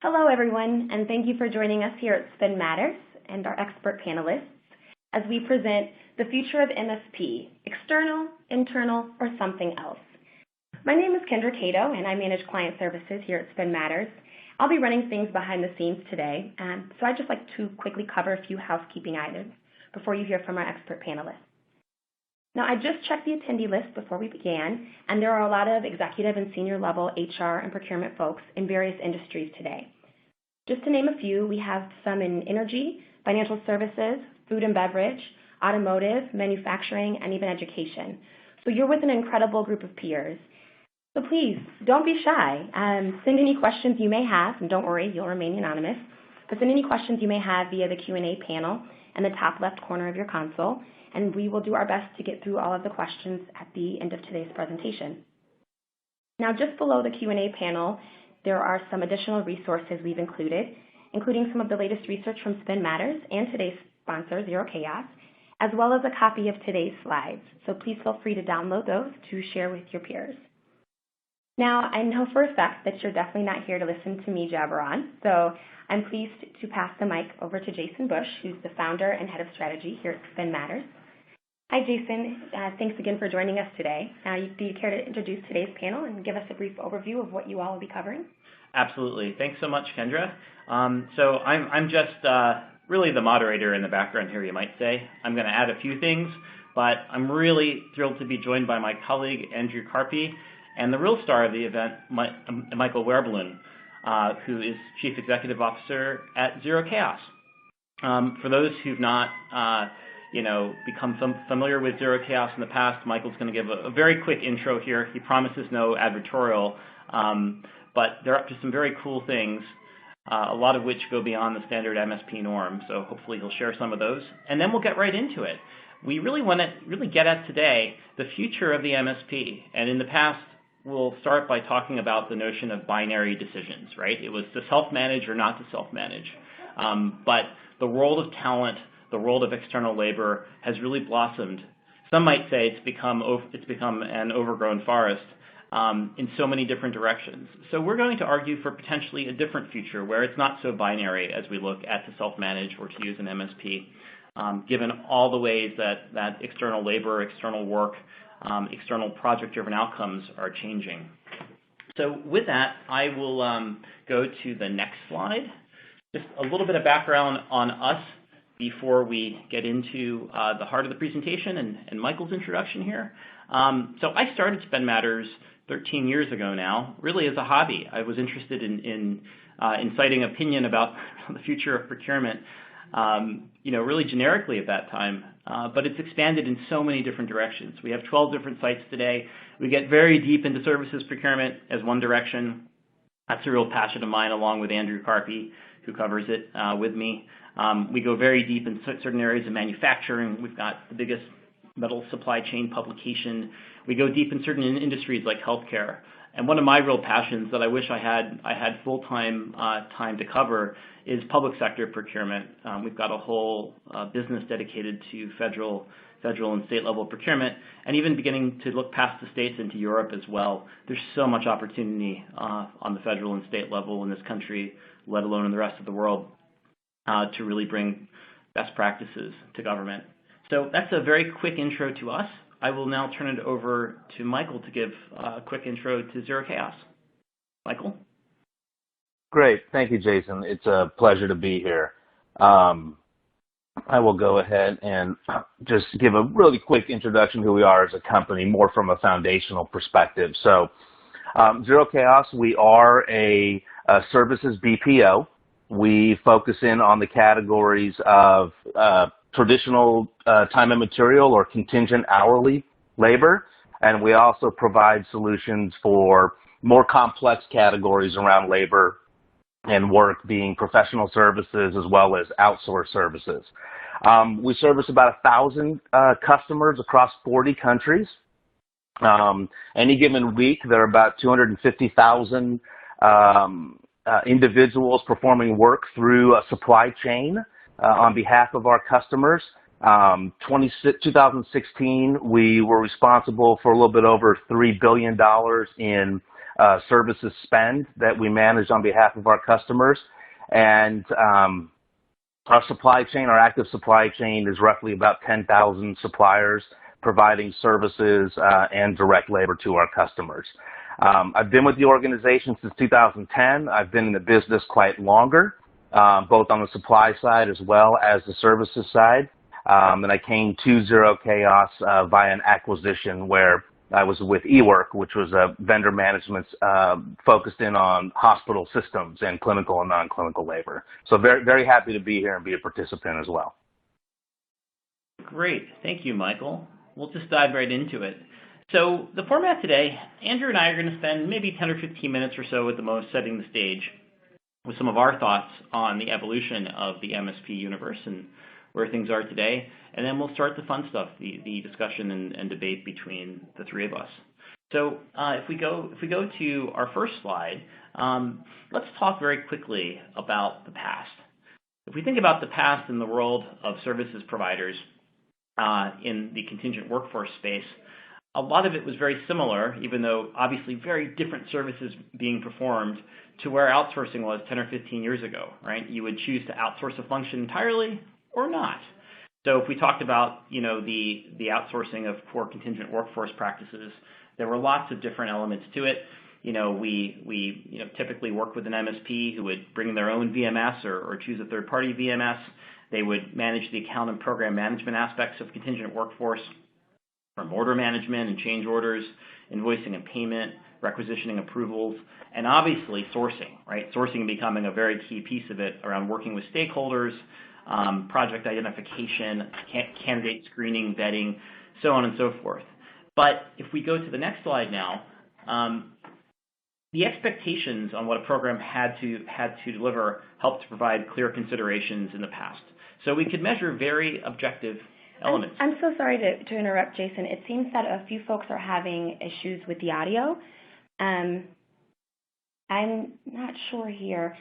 Hello, everyone, and thank you for joining us here at Spin Matters and our expert panelists as we present the future of MSP, external, internal, or something else. My name is Kendra Cato, and I manage client services here at Spin Matters. I'll be running things behind the scenes today, so I'd just like to quickly cover a few housekeeping items before you hear from our expert panelists. Now, I just checked the attendee list before we began, and there are a lot of executive and senior level HR and procurement folks in various industries today. Just to name a few, we have some in energy, financial services, food and beverage, automotive, manufacturing, and even education. So you're with an incredible group of peers. So please, don't be shy. Send any questions you may have, and don't worry, you'll remain anonymous, but send any questions you may have via the Q&A panel in the top left corner of your console, and we will do our best to get through all of the questions at the end of today's presentation. Now, just below the Q&A panel, there are some additional resources we've included, including some of the latest research from Spin Matters and today's sponsor, Zero Chaos, as well as a copy of today's slides. So please feel free to download those to share with your peers. Now, I know for a fact that you're definitely not here to listen to me jabber on, so I'm pleased to pass the mic over to Jason Bush, who's the founder and head of strategy here at Spin Matters. Hi, Jason. Thanks again for joining us today. Do you care to introduce today's panel and give us a brief overview of what you all will be covering? Absolutely. Thanks so much, Kendra. So I'm just really the moderator in the background here, you might say. I'm going to add a few things, but I'm really thrilled to be joined by my colleague, Andrew Karpy, and the real star of the event, Michael Werbelin, who is Chief Executive Officer at Zero Chaos. For those who've not become familiar with Zero Chaos in the past, Michael's going to give a very quick intro here. He promises no advertorial, but they're up to some very cool things, a lot of which go beyond the standard MSP norm, so hopefully he'll share some of those. And then we'll get right into it. We really want to get at today the future of the MSP, and in the past, we'll start by talking about the notion of binary decisions, right? It was to self-manage or not to self-manage. But the world of talent, the world of external labor has really blossomed. Some might say it's become an overgrown forest in so many different directions. So we're going to argue for potentially a different future where it's not so binary as we look at to self-manage or to use an MSP, given all the ways that external labor, external work, external project-driven outcomes are changing. So with that, I will go to the next slide. Just a little bit of background on us before we get into the heart of the presentation and Michael's introduction here. So I started Spin Matters 13 years ago now, really as a hobby. I was interested in inciting opinion about the future of procurement, really generically at that time, but it's expanded in so many different directions. We have 12 different sites today. We get very deep into services procurement as one direction. That's a real passion of mine, along with Andrew Karpy, who covers it with me. We go very deep in certain areas of manufacturing. We've got the biggest metal supply chain publication. We go deep in certain industries like healthcare. And one of my real passions that I wish I had full-time time to cover is public sector procurement. We've got a whole business dedicated to federal and state level procurement, and even beginning to look past the states into Europe as well. There's so much opportunity on the federal and state level in this country, let alone in the rest of the world, to really bring best practices to government. So that's a very quick intro to us. I will now turn it over to Michael to give a quick intro to Zero Chaos. Michael? Great. Thank you, Jason. It's a pleasure to be here. I will go ahead and just give a really quick introduction to who we are as a company, more from a foundational perspective. So Zero Chaos, we are a services BPO. We focus in on the categories of traditional time and material or contingent hourly labor, and we also provide solutions for more complex categories around labor and work, being professional services as well as outsourced services. We service about 1,000 customers across 40 countries. Any given week, there are about 250,000 individuals performing work through a supply chain on behalf of our customers. 2016, we were responsible for a little bit over $3 billion in services spend that we manage on behalf of our customers. And our supply chain, our active supply chain, is roughly about 10,000 suppliers providing services and direct labor to our customers. I've been with the organization since 2010. I've been in the business quite longer, both on the supply side as well as the services side. And I came to Zero Chaos via an acquisition where I was with eWork, which was a vendor management focused in on hospital systems and clinical and non-clinical labor. So very, very happy to be here and be a participant as well. Great. Thank you, Michael. We'll just dive right into it. So the format today, Andrew and I are going to spend maybe 10 or 15 minutes or so at the most setting the stage with some of our thoughts on the evolution of the MSP universe and where things are today. And then we'll start the fun stuff, the discussion and debate between the three of us. So if we go to our first slide, let's talk very quickly about the past. If we think about the past in the world of services providers in the contingent workforce space, a lot of it was very similar, even though obviously very different services being performed to where outsourcing was 10 or 15 years ago, right? You would choose to outsource a function entirely or not. So if we talked about, the outsourcing of core contingent workforce practices, there were lots of different elements to it. We typically work with an MSP who would bring their own VMS or choose a third-party VMS. They would manage the account and program management aspects of contingent workforce, from order management and change orders, invoicing and payment, requisitioning approvals, and obviously sourcing, right? Sourcing becoming a very key piece of it around working with stakeholders, project identification, candidate screening, vetting, so on and so forth. But if we go to the next slide now, the expectations on what a program had to deliver helped to provide clear considerations in the past. So we could measure very objective elements. I'm so sorry to interrupt, Jason. It seems that a few folks are having issues with the audio. I'm not sure here.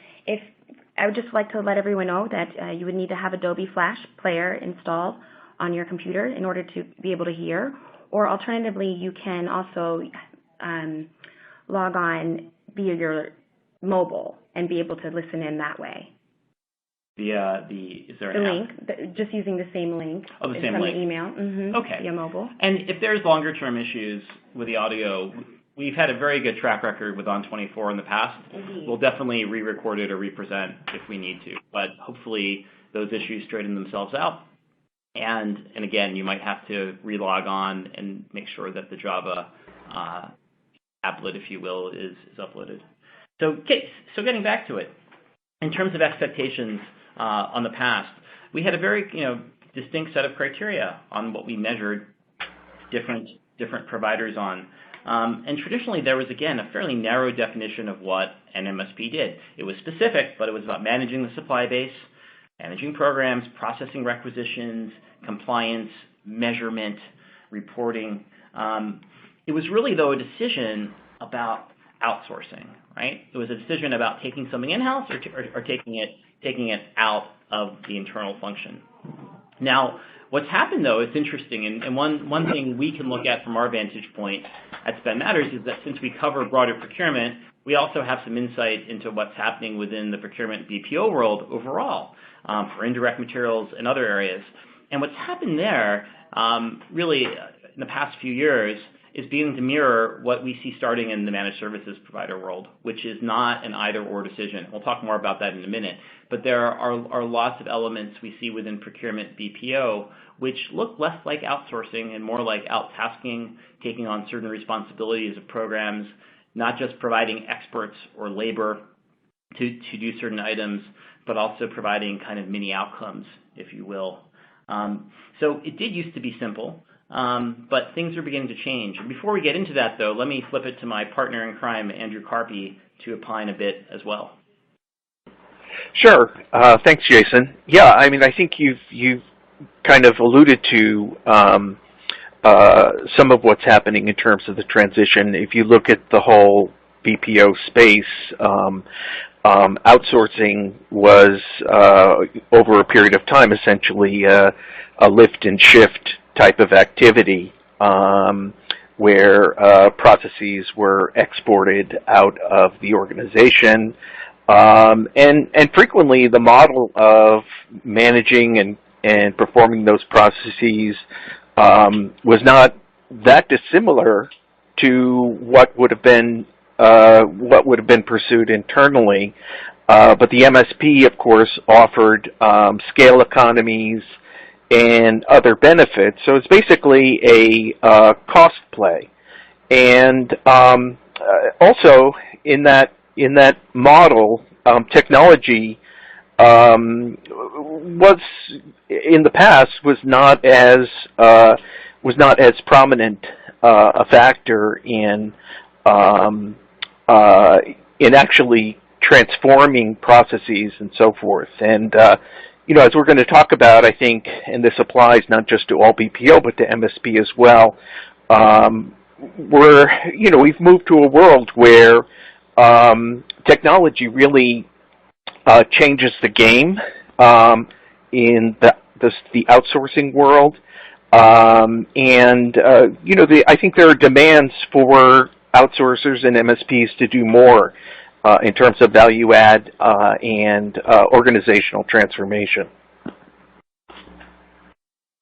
I would just like to let everyone know that you would need to have Adobe Flash Player installed on your computer in order to be able to hear. Or alternatively, you can also log on via your mobile and be able to listen in that way. Is there the an link, just using the same link. Oh, the same from link. the email. Mm-hmm, okay. Via mobile. And if there's longer term issues with the audio, we've had a very good track record with On24 in the past. Indeed. We'll definitely re-record it or represent if we need to, but hopefully those issues straighten themselves out. And again, you might have to re-log on and make sure that the Java applet, if you will, is uploaded. So getting back to it, in terms of expectations on the past, we had a very distinct set of criteria on what we measured different providers on. And traditionally, there was, again, a fairly narrow definition of what an MSP did. It was specific, but it was about managing the supply base, managing programs, processing requisitions, compliance, measurement, reporting. It was really, though, a decision about outsourcing, right? It was a decision about taking something in-house or taking it out of the internal function. Now, what's happened, though, it's interesting, and one thing we can look at from our vantage point at Spend Matters is that since we cover broader procurement, we also have some insight into what's happening within the procurement BPO world overall for indirect materials and other areas. And what's happened there, really, in the past few years, is beginning to mirror what we see starting in the managed services provider world, which is not an either-or decision. We'll talk more about that in a minute. But there are lots of elements we see within procurement BPO which look less like outsourcing and more like out-tasking, taking on certain responsibilities of programs, not just providing experts or labor to do certain items, but also providing kind of mini outcomes, if you will. So it did used to be simple. But things are beginning to change. And before we get into that, though, let me flip it to my partner in crime, Andrew Carpy, to opine a bit as well. Sure. Thanks, Jason. Yeah, I mean, I think you've kind of alluded to some of what's happening in terms of the transition. If you look at the whole BPO space, outsourcing was, over a period of time, essentially a lift and shift type of activity. where processes were exported out of the organization. And frequently the model of managing and performing those processes was not that dissimilar to what would have been pursued internally. But the MSP, of course, offered scale economies and other benefits. So it's basically a cost play. And also in that model, technology was in the past was not as prominent a factor in actually transforming processes and so forth. And as we're going to talk about, I think, and this applies not just to all BPO but to MSP as well, we've moved to a world where technology really changes the game in the outsourcing world, and I think there are demands for outsourcers and MSPs to do more in terms of value add and organizational transformation.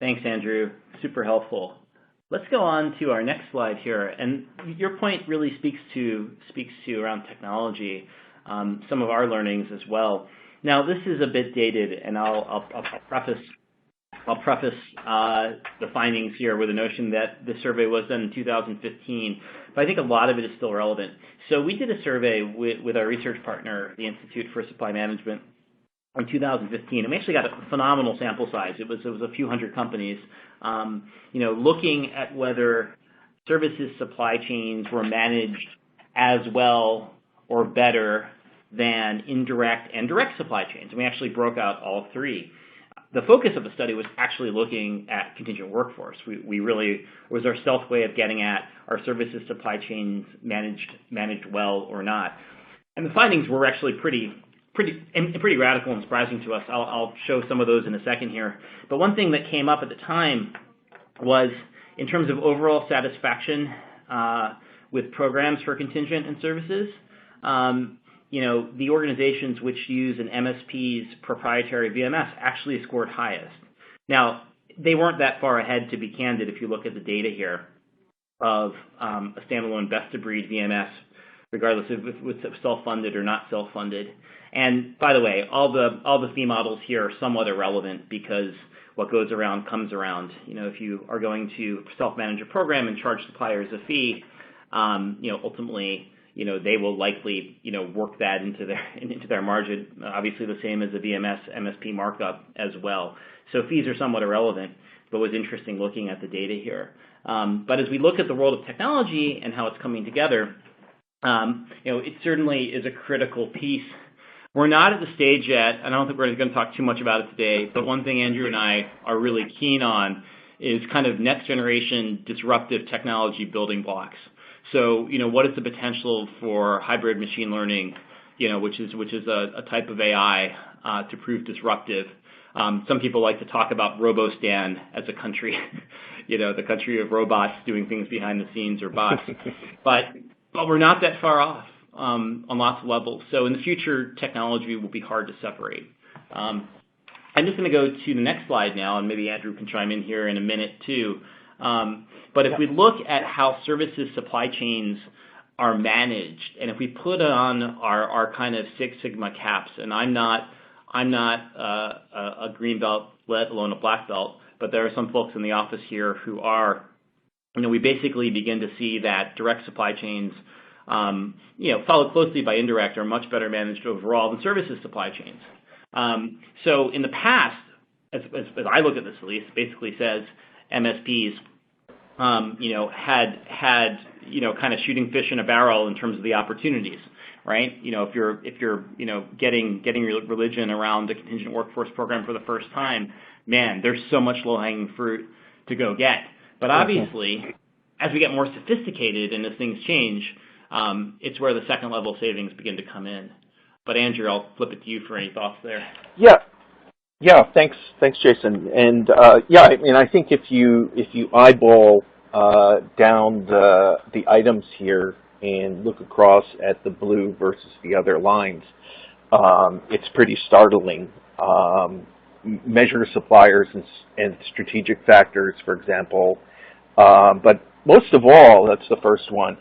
Thanks, Andrew. Super helpful. Let's go on to our next slide here, and your point really speaks to around technology, some of our learnings as well. Now, this is a bit dated, and I'll preface the findings here with the notion that the survey was done in 2015, but I think a lot of it is still relevant. So we did a survey with our research partner, the Institute for Supply Management, in 2015, and we actually got a phenomenal sample size. It was a few hundred companies, looking at whether services supply chains were managed as well or better than indirect and direct supply chains. And we actually broke out all three. The focus of the study was actually looking at contingent workforce. We really, it was our stealth way of getting at our services supply chains managed well or not. And the findings were actually pretty radical and surprising to us. I'll show some of those in a second here. But one thing that came up at the time was in terms of overall satisfaction with programs for contingent and services. The organizations which use an MSP's proprietary VMS actually scored highest. Now, they weren't that far ahead, to be candid, if you look at the data here of a standalone best-of-breed VMS, regardless of if it's self-funded or not self-funded. And by the way, all the fee models here are somewhat irrelevant because what goes around comes around. If you are going to self-manage a program and charge suppliers a fee, ultimately, they will likely, work that into their margin. Obviously, the same as the VMS MSP markup as well. So fees are somewhat irrelevant, but it was interesting looking at the data here. But as we look at the world of technology and how it's coming together, it certainly is a critical piece. We're not at the stage yet, and I don't think we're going to talk too much about it today, but one thing Andrew and I are really keen on is kind of next generation disruptive technology building blocks. So, what is the potential for hybrid machine learning, which is a type of AI to prove disruptive? Some people like to talk about Robostan as a country, the country of robots doing things behind the scenes or bots. But we're not that far off on lots of levels. So in the future, technology will be hard to separate. I'm just going to go to the next slide now, and maybe Andrew can chime in here in a minute too. But if we look at how services supply chains are managed, and if we put on our kind of Six Sigma caps, and I'm not a green belt, let alone a black belt, but there are some folks in the office here who are, we basically begin to see that direct supply chains, followed closely by indirect, are much better managed overall than services supply chains. So in the past, as I look at this at least, it basically says MSPs, had kind of shooting fish in a barrel in terms of the opportunities, right? If you're getting religion around the contingent workforce program for the first time, man, there's so much low-hanging fruit to go get. But obviously, as we get more sophisticated and as things change, it's where the second level savings begin to come in. But Andrew, I'll flip it to you for any thoughts there. Yeah, thanks, Jason. And I think if you eyeball down the items here and look across at the blue versus the other lines, it's pretty startling. Measure suppliers and strategic factors, for example, but most of all, that's the first one,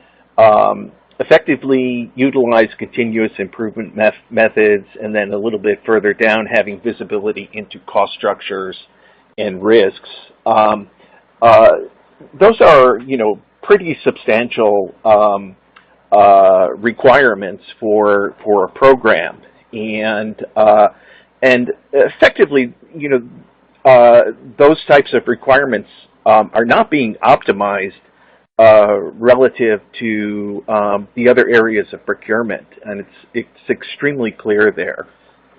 effectively utilize continuous improvement methods, and then a little bit further down, having visibility into cost structures and risks. Those are, pretty substantial requirements for a program, and effectively, those types of requirements are not being optimized relative to the other areas of procurement, and it's extremely clear there.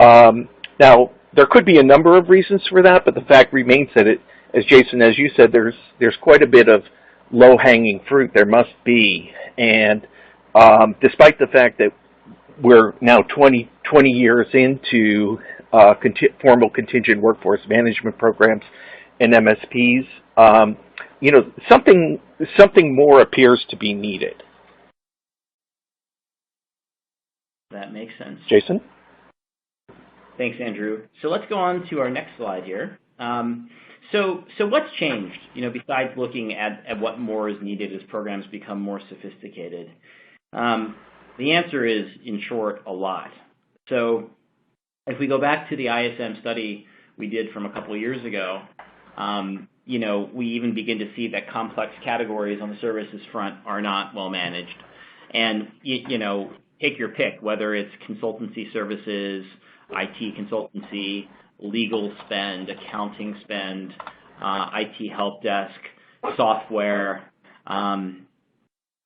Now, there could be a number of reasons for that, but the fact remains that as Jason, as you said, there's quite a bit of low-hanging fruit. There must be, and despite the fact that we're now 20 years into formal contingent workforce management programs and MSPs, something more appears to be needed. That makes sense. Jason? Thanks, Andrew. So let's go on to our next slide here. So what's changed, besides looking at what more is needed as programs become more sophisticated? The answer is, in short, a lot. So if we go back to the ISM study we did from a couple of years ago, we even begin to see that complex categories on the services front are not well managed. And, take your pick, whether it's consultancy services, IT consultancy, legal spend, accounting spend, IT help desk, software,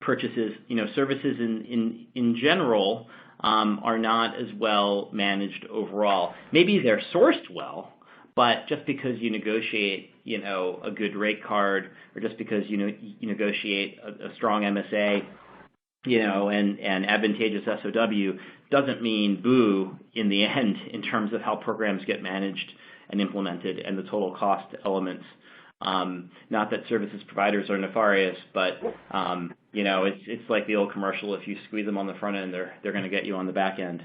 purchases, services in general are not as well managed overall. Maybe they're sourced well, but just because you negotiate, a good rate card, or just because you negotiate a strong MSA, and advantageous SOW, doesn't mean boo in the end in terms of how programs get managed and implemented and the total cost elements. Not that services providers are nefarious, but it's like the old commercial: if you squeeze them on the front end, they're going to get you on the back end.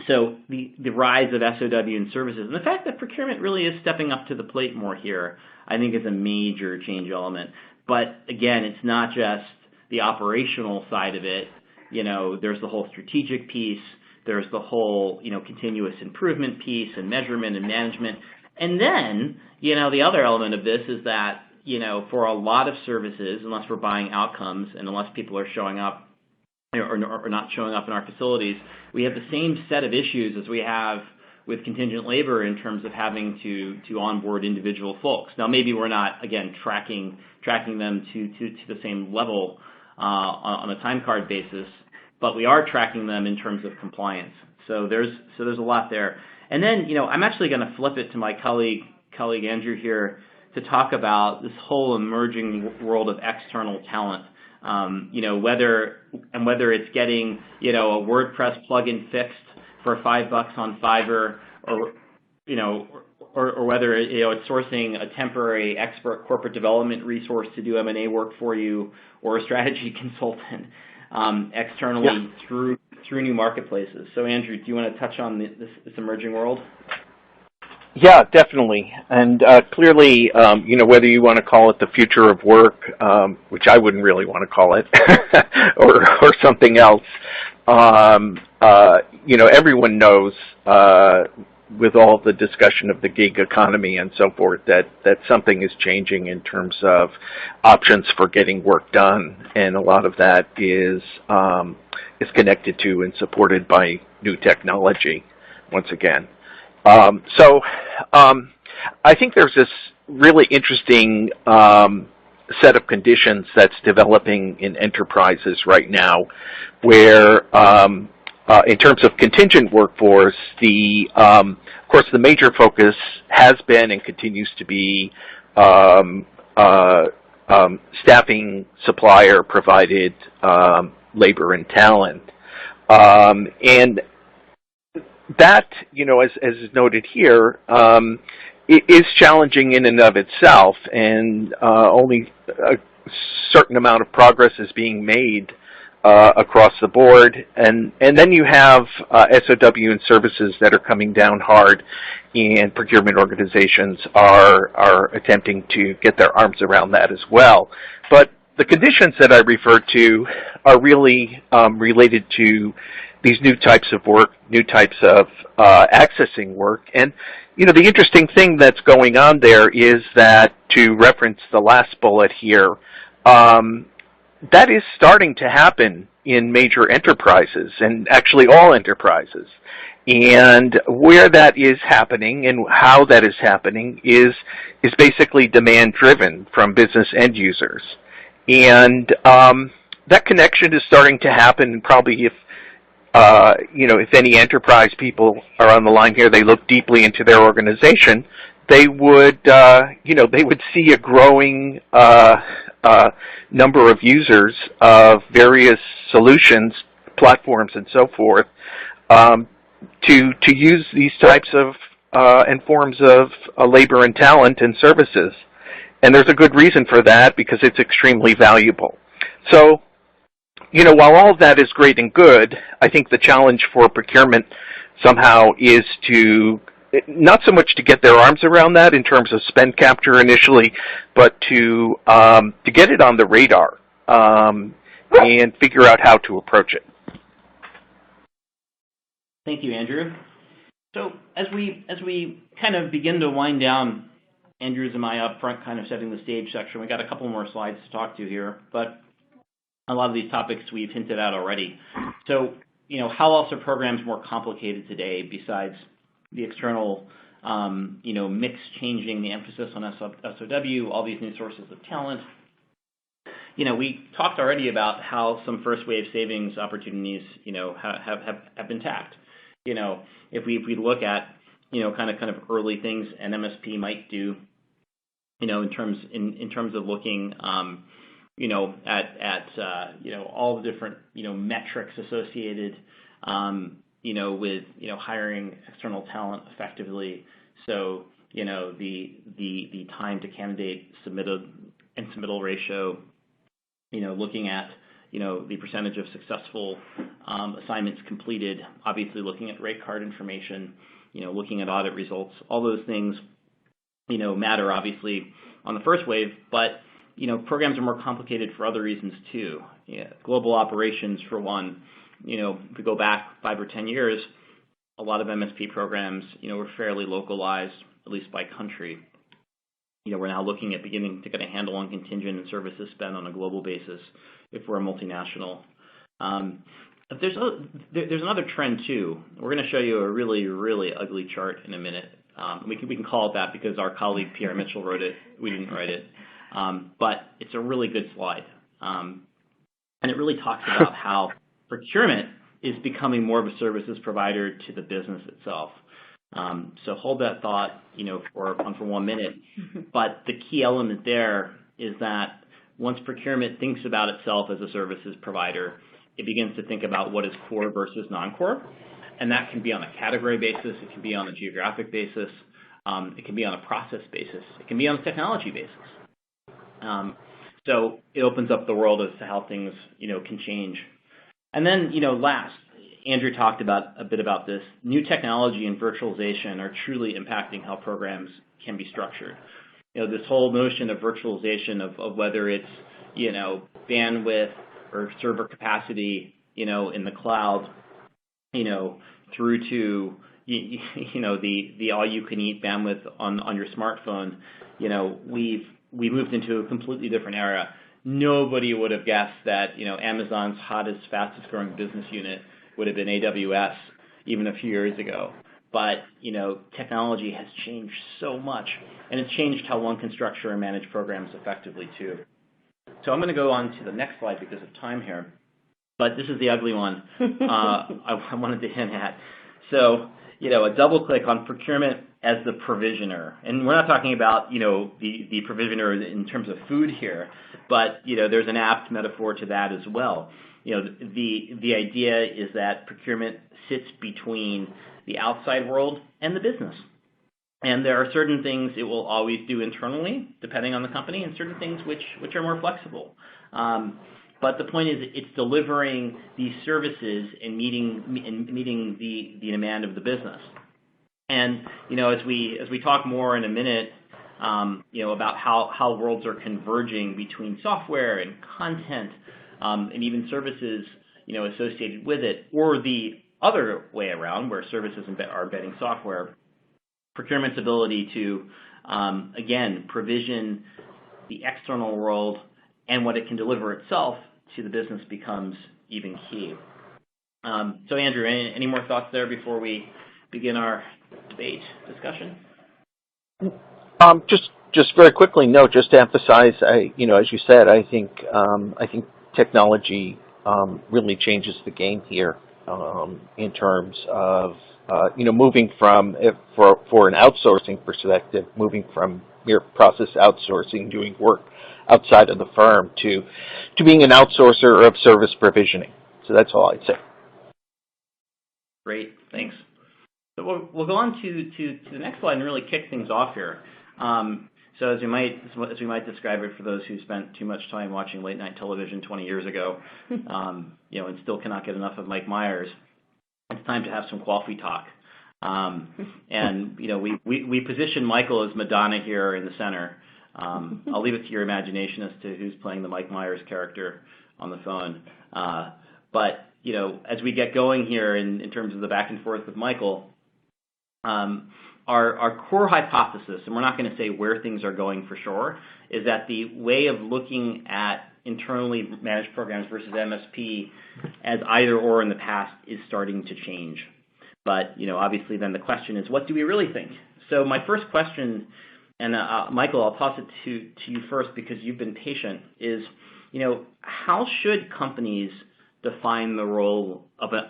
So the rise of SOW and services, and the fact that procurement really is stepping up to the plate more here, I think is a major change element. But again, it's not just the operational side of it. There's the whole strategic piece. There's the whole, continuous improvement piece and measurement and management. And then, the other element of this is that, for a lot of services, unless we're buying outcomes and unless people are showing up or not showing up in our facilities, we have the same set of issues as we have with contingent labor in terms of having to onboard individual folks. Now, maybe we're not, again, tracking them to the same level on a time card basis, but we are tracking them in terms of compliance. So there's a lot there. And then, I'm actually going to flip it to my colleague Andrew here to talk about this whole emerging world of external talent. Whether it's getting, a WordPress plugin fixed for $5 on Fiverr, or whether it's sourcing a temporary expert corporate development resource to do M&A work for you, or a strategy consultant externally through new marketplaces. So, Andrew, do you want to touch on this emerging world? Yeah, definitely. And clearly, whether you want to call it the future of work, which I wouldn't really want to call it, or something else, everyone knows, with all the discussion of the gig economy and so forth, that something is changing in terms of options for getting work done, and a lot of that is connected to and supported by new technology, once again. So I think there's this really interesting set of conditions that's developing in enterprises right now, where in terms of contingent workforce, of course, the major focus has been and continues to be staffing supplier-provided labor and talent. And that, as is noted here, it is challenging in and of itself, and only a certain amount of progress is being made across the board. And then you have SOW and services that are coming down hard, and procurement organizations are attempting to get their arms around that as well. But the conditions that I referred to are really related to these new types of work, new types of accessing work. And, you know, the interesting thing that's going on there is that, to reference the last bullet here, that is starting to happen in major enterprises, and actually all enterprises. And where that is happening and how that is happening is basically demand-driven from business end users. And that connection is starting to happen. Probably if any enterprise people are on the line here, they look deeply into their organization, they would see a growing number of users of various solutions, platforms, and so forth, to use these types of and forms of labor and talent and services. And there's a good reason for that, because it's extremely valuable. So, you know, while all of that is great and good, I think the challenge for procurement somehow is to not so much to get their arms around that in terms of spend capture initially, but to get it on the radar and figure out how to approach it. Thank you, Andrew. So as we kind of begin to wind down Andrew's and my up front kind of setting the stage section, we got a couple more slides to talk to here, but a lot of these topics we've hinted at already. So, you know, how else are programs more complicated today besides the external, mix changing, the emphasis on SOW, all these new sources of talent? You know, we talked already about how some first wave savings opportunities, you know, have been tapped. You know, if we look at, you know, kind of early things an MSP might do, you know, in terms of looking, at all the different, metrics associated, with, hiring external talent effectively. So, you know, the time to candidate submittal ratio, you know, looking at, the percentage of successful assignments completed, obviously looking at rate card information, looking at audit results, all those things, matter obviously on the first wave, but, programs are more complicated for other reasons too. Yeah, global operations for one, if we go back 5 or 10 years, a lot of MSP programs, were fairly localized, at least by country. We're now looking at beginning to get a handle on contingent and services spend on a global basis if we're a multinational. There's another trend too. We're going to show you a really, really ugly chart in a minute. We can call it that because our colleague Pierre Mitchell wrote it. We didn't write it. But it's a really good slide. And it really talks about how procurement is becoming more of a services provider to the business itself. So hold that thought, for 1 minute. But the key element there is that once procurement thinks about itself as a services provider, it begins to think about what is core versus non-core. And that can be on a category basis. It can be on a geographic basis. It can be on a process basis. It can be on a technology basis. So it opens up the world as to how things, can change. And then, last, Andrew talked a bit about this. New technology and virtualization are truly impacting how programs can be structured. This whole notion of virtualization of whether it's, bandwidth or server capacity, in the cloud, through to, the all-you-can-eat bandwidth on your smartphone, we moved into a completely different era. Nobody would have guessed that, Amazon's hottest, fastest growing business unit would have been AWS even a few years ago. But, technology has changed so much, and it's changed how one can structure and manage programs effectively too. So I'm going to go on to the next slide because of time here. But this is the ugly one I wanted to hint at. So, a double click on procurement as the provisioner. And we're not talking about, the provisioner in terms of food here, but, there's an apt metaphor to that as well. The idea is that procurement sits between the outside world and the business. And there are certain things it will always do internally, depending on the company, and certain things which are more flexible. But the point is, it's delivering these services and meeting the demand of the business. And as we talk more in a minute, about how worlds are converging between software and content, and even services, associated with it, or the other way around, where services are embedding software. Procurement's ability to, again, provision the external world and what it can deliver itself to the business becomes even key. So, Andrew, any more thoughts there before we begin our debate discussion? Just very quickly, no. Just to emphasize, as you said, I think technology really changes the game here in terms of moving from, for an outsourcing perspective, moving from mere process outsourcing, doing work outside of the firm, to being an outsourcer of service provisioning. So that's all I'd say. Great, thanks. So we'll go on to the next slide and really kick things off here. So as we might describe it, for those who spent too much time watching late night television 20 years ago, and still cannot get enough of Mike Myers, it's time to have some coffee talk. And we position Michael as Madonna here in the center. I'll leave it to your imagination as to who's playing the Mike Myers character on the phone. But as we get going here in terms of the back and forth with Michael, our core hypothesis, and we're not going to say where things are going for sure, is that the way of looking at internally managed programs versus MSP as either or in the past is starting to change. But, obviously then the question is, what do we really think? So my first question, and Michael, I'll toss it to you first because you've been patient, is, how should companies define the role of an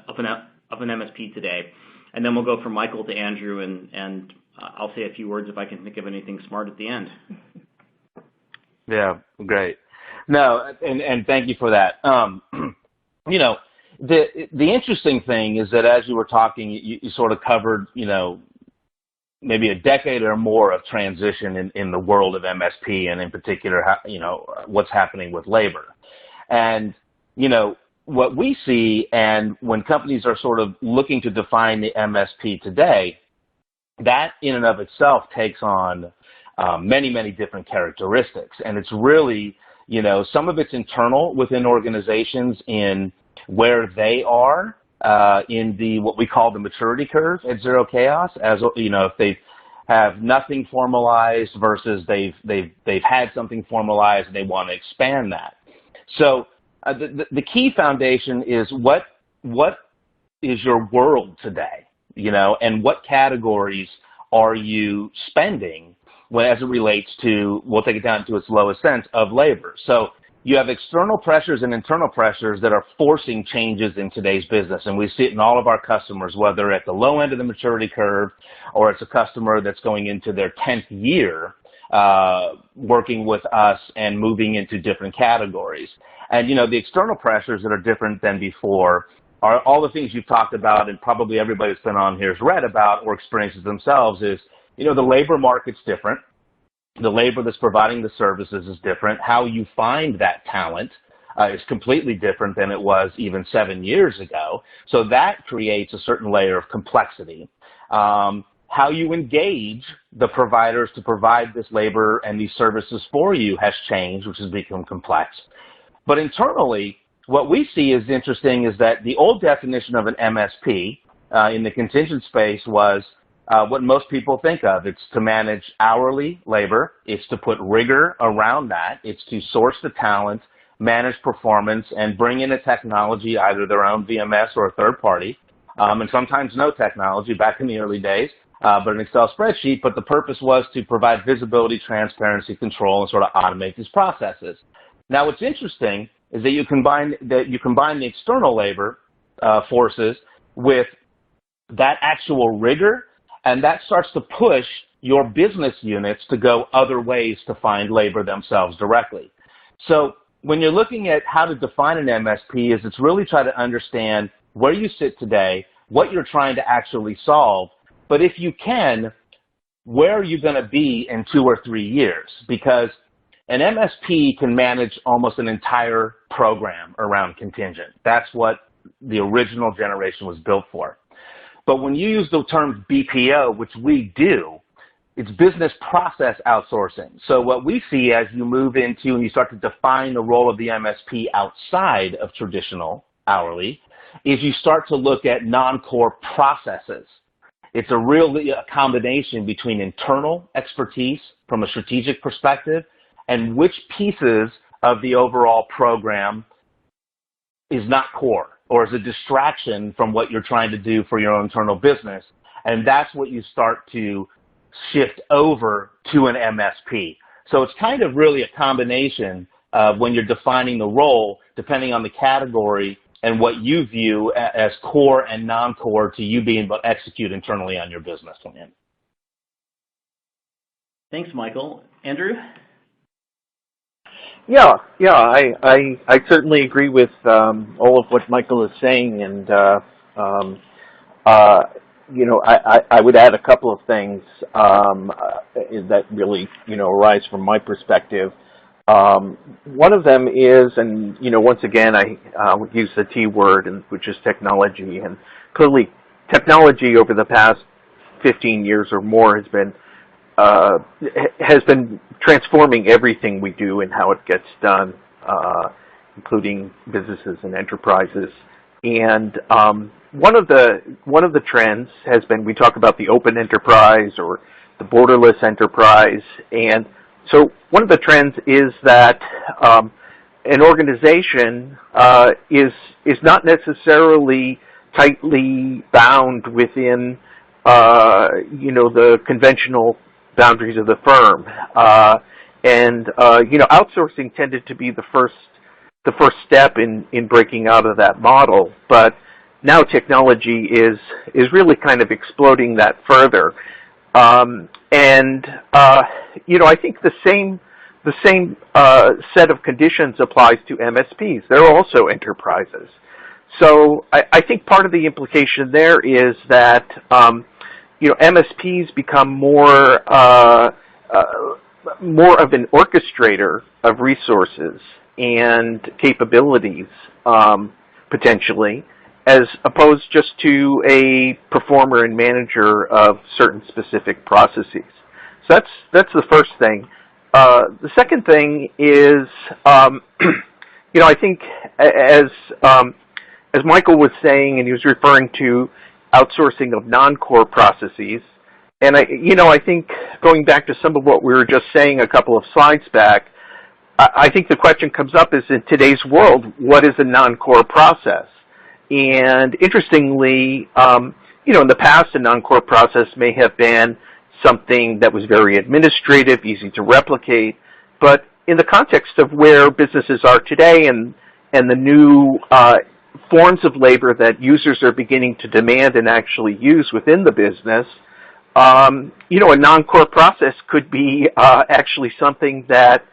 MSP today? And then we'll go from Michael to Andrew, and I'll say a few words if I can think of anything smart at the end. Yeah, great. No, and thank you for that. The interesting thing is that as you were talking, you sort of covered, maybe a decade or more of transition in the world of MSP, and in particular, what's happening with labor. And, what we see, and when companies are sort of looking to define the MSP today, that in and of itself takes on many, many different characteristics. And it's really, some of it's internal within organizations in where they are in what we call the maturity curve at Zero Chaos, as if they have nothing formalized versus they've had something formalized and they want to expand that. So the key foundation is what is your world today, and what categories are you spending as it relates to, we'll take it down to its lowest sense, of labor. So you have external pressures and internal pressures that are forcing changes in today's business, and we see it in all of our customers, whether at the low end of the maturity curve or it's a customer that's going into their 10th year working with us and moving into different categories. And, the external pressures that are different than before are all the things you've talked about, and probably everybody that's been on here has read about or experiences themselves, is, the labor market's different. The labor that's providing the services is different. How you find that talent is completely different than it was even 7 years ago. So that creates a certain layer of complexity. How you engage the providers to provide this labor and these services for you has changed, which has become complex. But internally, what we see is interesting is that the old definition of an MSP in the contingent space was what most people think of. It's to manage hourly labor. It's to put rigor around that. It's to source the talent, manage performance, and bring in a technology, either their own VMS or a third party, and sometimes no technology back in the early days, but an Excel spreadsheet. But the purpose was to provide visibility, transparency, control, and sort of automate these processes. Now, what's interesting is that you combine the external labor forces with that actual rigor, and that starts to push your business units to go other ways to find labor themselves directly. So when you're looking at how to define an MSP, it's really try to understand where you sit today, what you're trying to actually solve. But if you can, where are you going to be in 2 or 3 years? Because an MSP can manage almost an entire program around contingent. That's what the original generation was built for. But when you use the term BPO, which we do, it's business process outsourcing. So what we see as you move into and you start to define the role of the MSP outside of traditional hourly is you start to look at non-core processes. It's a combination between internal expertise from a strategic perspective and which pieces of the overall program is not core or is a distraction from what you're trying to do for your own internal business. And that's what you start to shift over to an MSP. So it's kind of really a combination of when you're defining the role, depending on the category and what you view as core and non-core to you being able to execute internally on your business plan. Thanks, Michael. Andrew? Yeah, I certainly agree with all of what Michael is saying, and I would add a couple of things that really arise from my perspective. One of them is, and once again I would use the T word, which is technology, and clearly technology over the past 15 years or more has been transforming everything we do and how it gets done, including businesses and enterprises. And one of the trends has been, we talk about the open enterprise or the borderless enterprise, and so one of the trends is that an organization is not necessarily tightly bound within the conventional boundaries of the firm, and outsourcing tended to be the first step in breaking out of that model. But now technology is really kind of exploding that further, and I think the same set of conditions applies to MSPs. They're also enterprises. So I think part of the implication there is that MSPs become more of an orchestrator of resources and capabilities, potentially, as opposed just to a performer and manager of certain specific processes. So that's the first thing. The second thing is, I think as Michael was saying, and he was referring to outsourcing of non-core processes, and I think going back to some of what we were just saying a couple of slides back, I think the question comes up is, in today's world, what is a non-core process? And interestingly, in the past, a non-core process may have been something that was very administrative, easy to replicate, but in the context of where businesses are today and the new forms of labor that users are beginning to demand and actually use within the business, a non-core process could be actually something that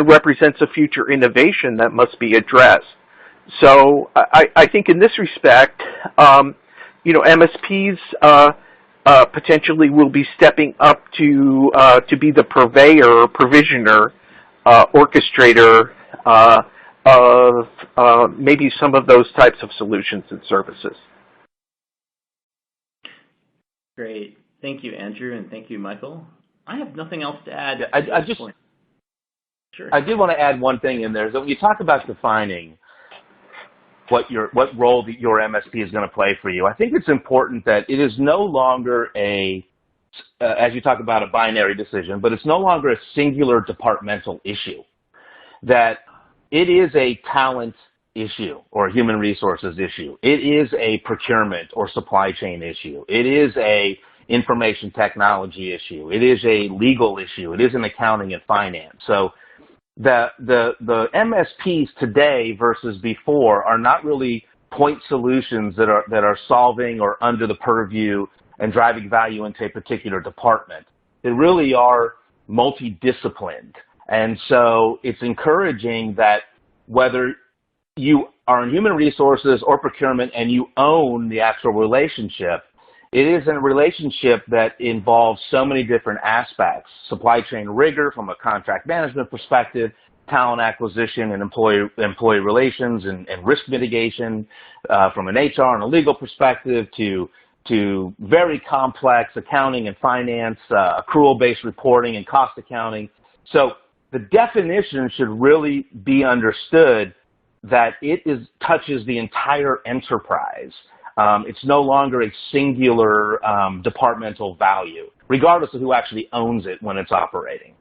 represents a future innovation that must be addressed. So I think in this respect, MSPs potentially will be stepping up to be the purveyor, provisioner, orchestrator of maybe some of those types of solutions and services. Great. Thank you, Andrew, and thank you, Michael. I have nothing else to add. Sure. I did want to add one thing in there. So when you talk about defining what role your MSP is going to play for you, I think it's important that it is no longer as you talk about a binary decision, but it's no longer a singular departmental issue. That it is a talent issue or a human resources issue. It is a procurement or supply chain issue. It is a information technology issue. It is a legal issue. It is an accounting and finance. So the MSPs today versus before are not really point solutions that are solving or under the purview and driving value into a particular department. They really are multidisciplined. And so it's encouraging that whether you are in human resources or procurement and you own the actual relationship, it is a relationship that involves so many different aspects: supply chain rigor from a contract management perspective, talent acquisition and employee relations and risk mitigation, from an HR and a legal perspective to very complex accounting and finance, accrual-based reporting and cost accounting. So the definition should really be understood that it touches the entire enterprise. It's no longer a singular departmental value, regardless of who actually owns it when it's operating.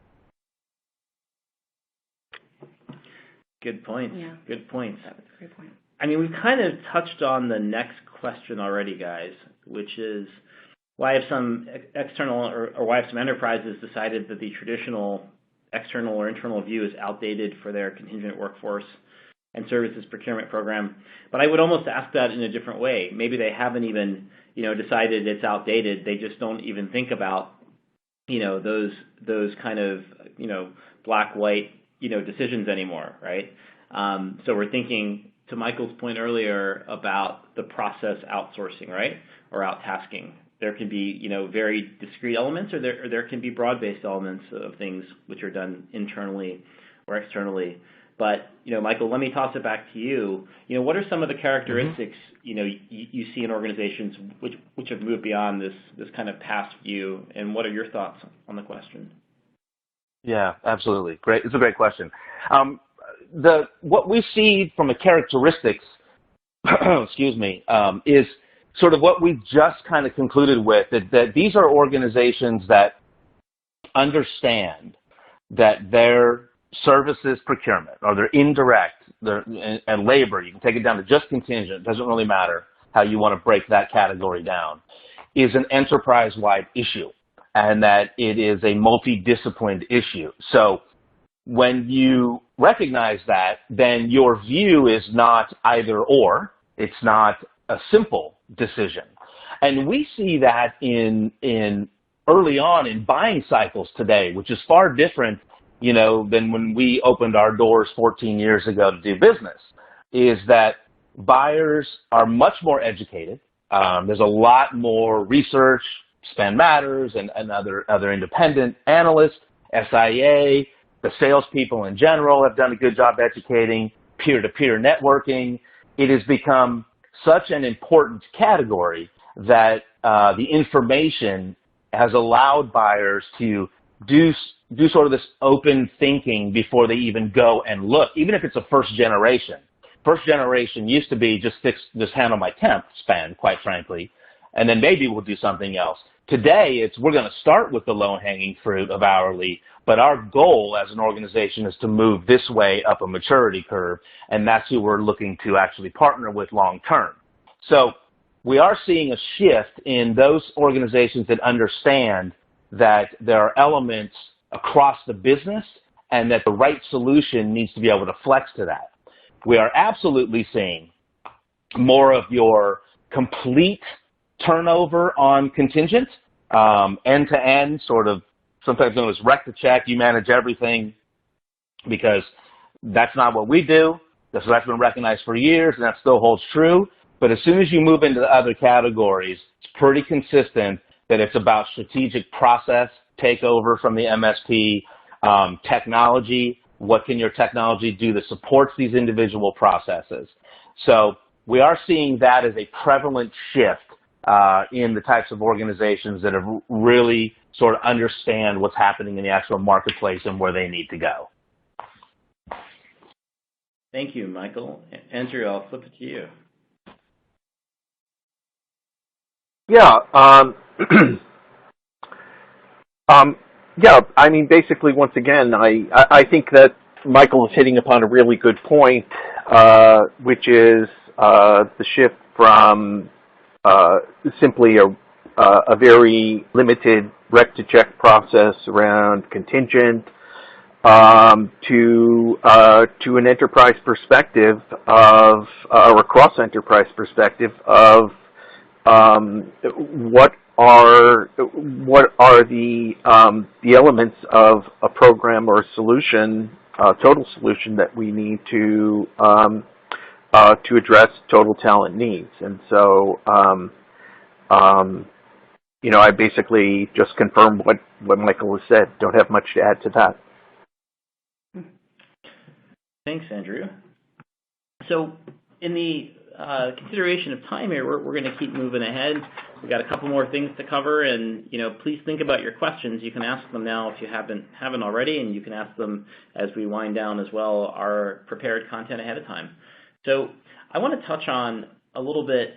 Good points. Yeah. Good points. That was a great point. I mean, we've kind of touched on the next question already, guys, which is why have some external or why have some enterprises decided that the traditional external or internal view is outdated for their contingent workforce and services procurement program? But I would almost ask that in a different way. Maybe they haven't even, decided it's outdated. They just don't even think about, those kind of, black-white, decisions anymore, right? So we're thinking, to Michael's point earlier, about the process outsourcing, right, or outtasking. There can be, very discrete elements, or there can be broad-based elements of things which are done internally or externally. But, Michael, let me toss it back to you. What are some of the characteristics, you see in organizations which have moved beyond this kind of past view, and what are your thoughts on the question? Yeah, absolutely. Great. It's a great question. What we see from a characteristics, excuse me, is sort of what we've just kind of concluded with, that these are organizations that understand that their services procurement, or their indirect, and labor, you can take it down to just contingent, it doesn't really matter how you want to break that category down, is an enterprise-wide issue, and that it is a multidisciplined issue. So when you recognize that, then your view is not either or, it's not a simple decision. And we see that in early on in buying cycles today, which is far different, than when we opened our doors 14 years ago to do business, is that buyers are much more educated. There's a lot more research, Spend Matters, and other independent analysts, SIA, the salespeople in general have done a good job educating, peer-to-peer networking. It has become such an important category that the information has allowed buyers to do sort of this open thinking before they even go and look, even if it's a first generation. First generation used to be just handle my temp spend, quite frankly, and then maybe we'll do something else. Today, we're going to start with the low-hanging fruit of hourly, but our goal as an organization is to move this way up a maturity curve, and that's who we're looking to actually partner with long-term. So we are seeing a shift in those organizations that understand that there are elements across the business and that the right solution needs to be able to flex to that. We are absolutely seeing more of your complete turnover on contingent, end-to-end, sort of sometimes known as wreck to check. You manage everything, because that's not what we do. That's been recognized for years, and that still holds true. But as soon as you move into the other categories, it's pretty consistent that it's about strategic process takeover from the MSP, technology. What can your technology do that supports these individual processes? So we are seeing that as a prevalent shift in the types of organizations that have really sort of understand what's happening in the actual marketplace and where they need to go. Thank you, Michael. Andrew, I'll flip it to you. Yeah. I mean, basically, once again, I think that Michael is hitting upon a really good point, which is the shift from simply a very limited rec-to-check process around contingent to an enterprise perspective of, or a cross-enterprise perspective of what are the elements of a program or a solution, total solution that we need to address total talent needs. And so I basically just confirm what Michael has said. Don't have much to add to that. Thanks, Andrew. So in the consideration of time here, we're going to keep moving ahead. We've got a couple more things to cover, and please think about your questions. You can ask them now if you haven't already, and you can ask them as we wind down as well our prepared content ahead of time. So I want to touch on a little bit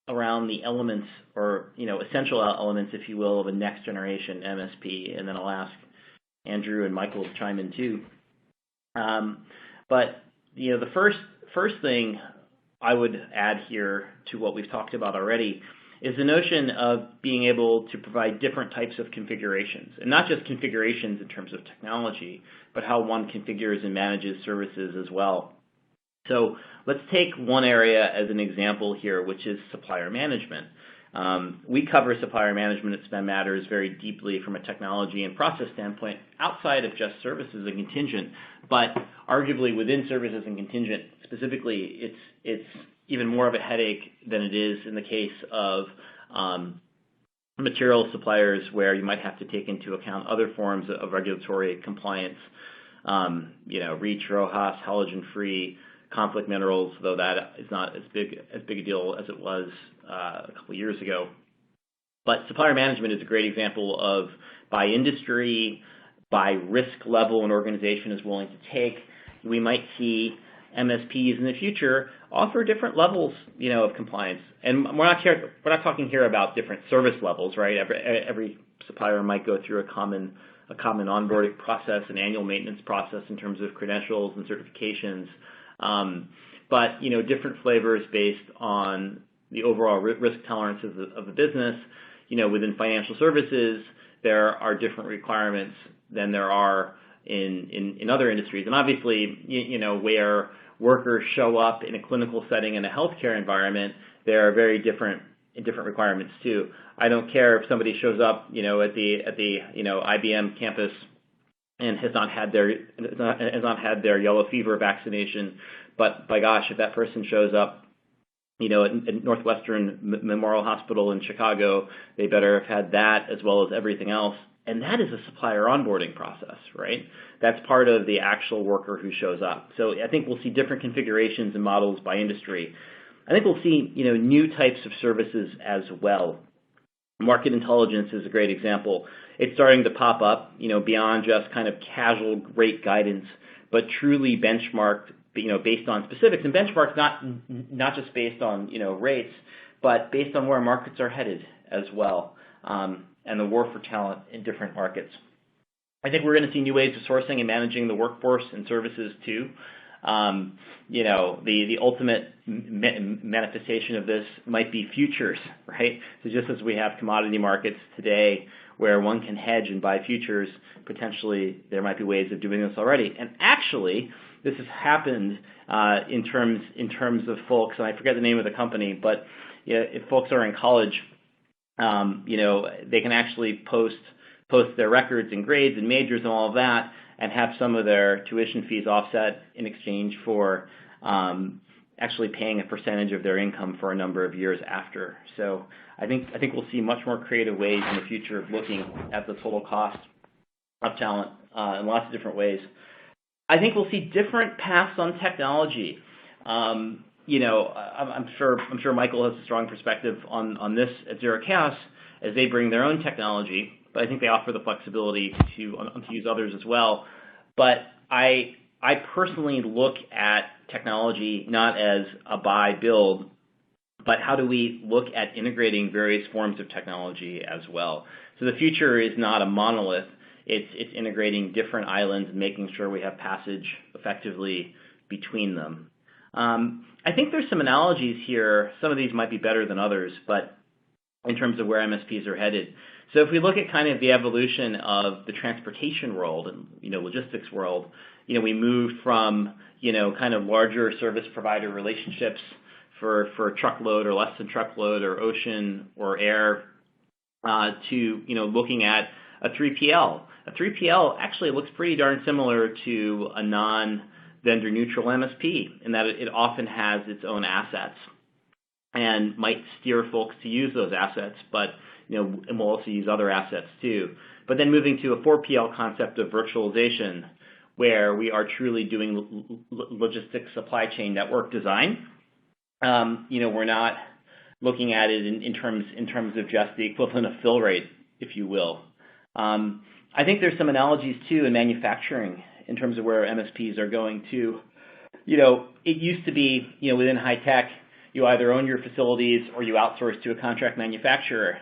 around the elements, or essential elements, if you will, of a next generation MSP, and then I'll ask Andrew and Michael to chime in too. But the first thing I would add here to what we've talked about already is the notion of being able to provide different types of configurations, and not just configurations in terms of technology, but how one configures and manages services as well. So let's take one area as an example here, which is supplier management. We cover supplier management at Spend Matters very deeply from a technology and process standpoint, outside of just services and contingent, but arguably within services and contingent specifically, it's even more of a headache than it is in the case of material suppliers, where you might have to take into account other forms of regulatory compliance, REACH, RoHS, halogen-free, conflict minerals, though that is not as big a deal as it was a couple of years ago. But supplier management is a great example of, by industry, by risk level an organization is willing to take, we might see MSPs in the future offer different levels, of compliance. And we're not talking here about different service levels, right? Every supplier might go through a common onboarding process, an annual maintenance process in terms of credentials and certifications. But different flavors based on the overall risk tolerance of the business. Within financial services, there are different requirements than there are in other industries. And obviously, where workers show up in a clinical setting in a healthcare environment, there are very different requirements too. I don't care if somebody shows up, at the IBM campus and has not had their yellow fever vaccination, but by gosh, if that person shows up, at Northwestern Memorial Hospital in Chicago, they better have had that as well as everything else. And that is a supplier onboarding process, right? That's part of the actual worker who shows up. So I think we'll see different configurations and models by industry. I think we'll see, new types of services as well. Market intelligence is a great example. It's starting to pop up, beyond just kind of casual rate guidance, but truly benchmarked, based on specifics, and benchmarked not just based on, rates, but based on where markets are headed as well, and the war for talent in different markets. I think we're going to see new ways of sourcing and managing the workforce and services too. The ultimate manifestation of this might be futures, right? So just as we have commodity markets today where one can hedge and buy futures, potentially there might be ways of doing this already. And actually, this has happened in terms of folks, and I forget the name of the company, but if folks are in college, they can actually post their records and grades and majors and all of that, and have some of their tuition fees offset in exchange for actually paying a percentage of their income for a number of years after. So I think we'll see much more creative ways in the future of looking at the total cost of talent in lots of different ways. I think we'll see different paths on technology. I'm sure Michael has a strong perspective on this at Zero Chaos as they bring their own technology, but I think they offer the flexibility to use others as well. But I personally look at technology not as a buy, build, but how do we look at integrating various forms of technology as well. So the future is not a monolith. It's integrating different islands and making sure we have passage effectively between them. I think there's some analogies here. Some of these might be better than others, but in terms of where MSPs are headed. So if we look at kind of the evolution of the transportation world and, logistics world, we moved from, kind of larger service provider relationships for truckload or less than truckload or ocean or air to, looking at a 3PL. A 3PL actually looks pretty darn similar to a non-vendor neutral MSP in that it often has its own assets. and might steer folks to use those assets, but and we'll also use other assets too. But then moving to a 4PL concept of virtualization, where we are truly doing logistics supply chain network design. We're not looking at it in terms of just the equivalent of fill rate, if you will. I think there's some analogies too in manufacturing in terms of where MSPs are going to. It used to be, within high tech, you either own your facilities or you outsource to a contract manufacturer.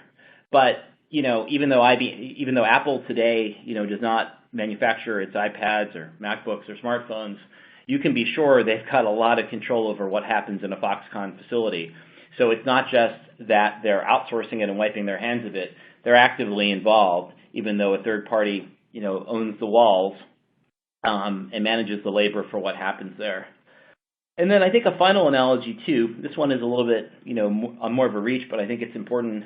But even though Apple today, does not manufacture its iPads or MacBooks or smartphones, you can be sure they've got a lot of control over what happens in a Foxconn facility. So it's not just that they're outsourcing it and wiping their hands of it. They're actively involved, even though a third party, owns the walls and manages the labor for what happens there. And then I think a final analogy too. This one is a little bit, on more of a reach, but I think it's important.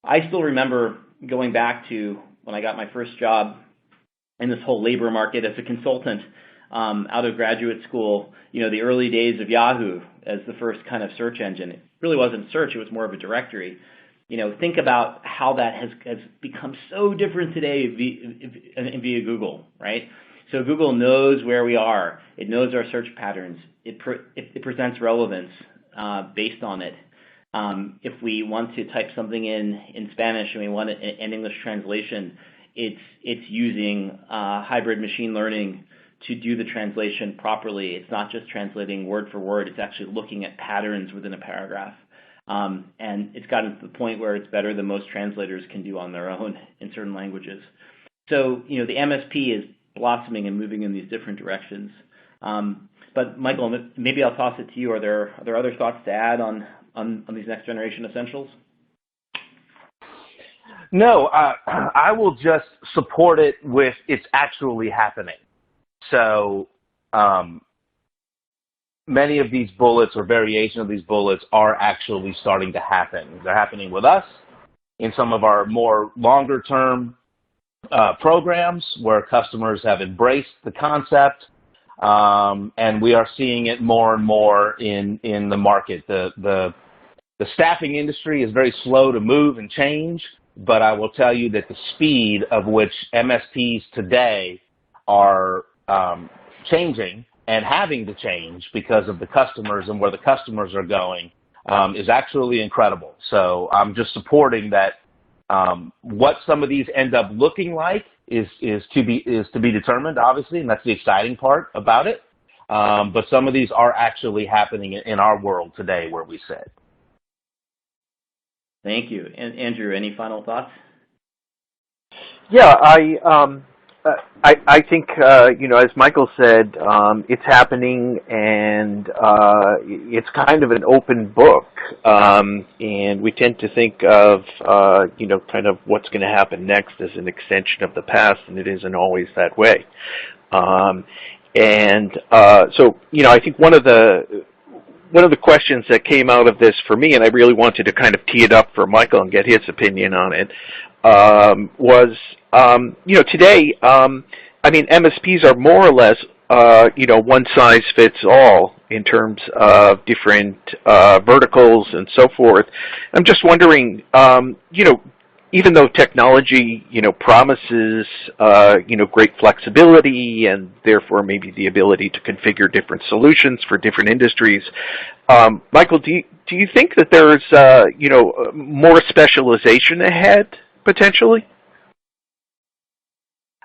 I still remember going back to when I got my first job in this whole labor market as a consultant out of graduate school, the early days of Yahoo as the first kind of search engine. It really wasn't search, it was more of a directory. Think about how that has become so different today via Google, right? So Google knows where we are. It knows our search patterns. It presents relevance based on it. If we want to type something in Spanish and we want an English translation, it's using hybrid machine learning to do the translation properly. It's not just translating word for word. It's actually looking at patterns within a paragraph. And it's gotten to the point where it's better than most translators can do on their own in certain languages. So, the MSP is blossoming and moving in these different directions. But Michael, maybe I'll toss it to you. Are there other thoughts to add on these next generation essentials? No, I will just support it with it's actually happening. So many of these bullets or variation of these bullets are actually starting to happen. They're happening with us in some of our more longer term programs where customers have embraced the concept, and we are seeing it more and more in the market. The staffing industry is very slow to move and change, but I will tell you that the speed of which MSPs today are changing and having to change because of the customers and where the customers are going is actually incredible. So I'm just supporting that. What some of these end up looking like is to be determined, obviously, and that's the exciting part about it. But some of these are actually happening in our world today where we sit. Thank you. And Andrew, any final thoughts? Yeah, I think, as Michael said, it's happening, and it's kind of an open book, and we tend to think of, kind of what's going to happen next as an extension of the past, and it isn't always that way. So, I think one of the questions that came out of this for me, and I really wanted to kind of tee it up for Michael and get his opinion on it, was, today, MSPs are more or less, one size fits all in terms of different verticals and so forth. I'm just wondering, even though technology, promises, great flexibility and therefore maybe the ability to configure different solutions for different industries, Michael, do you think that there's, more specialization ahead potentially?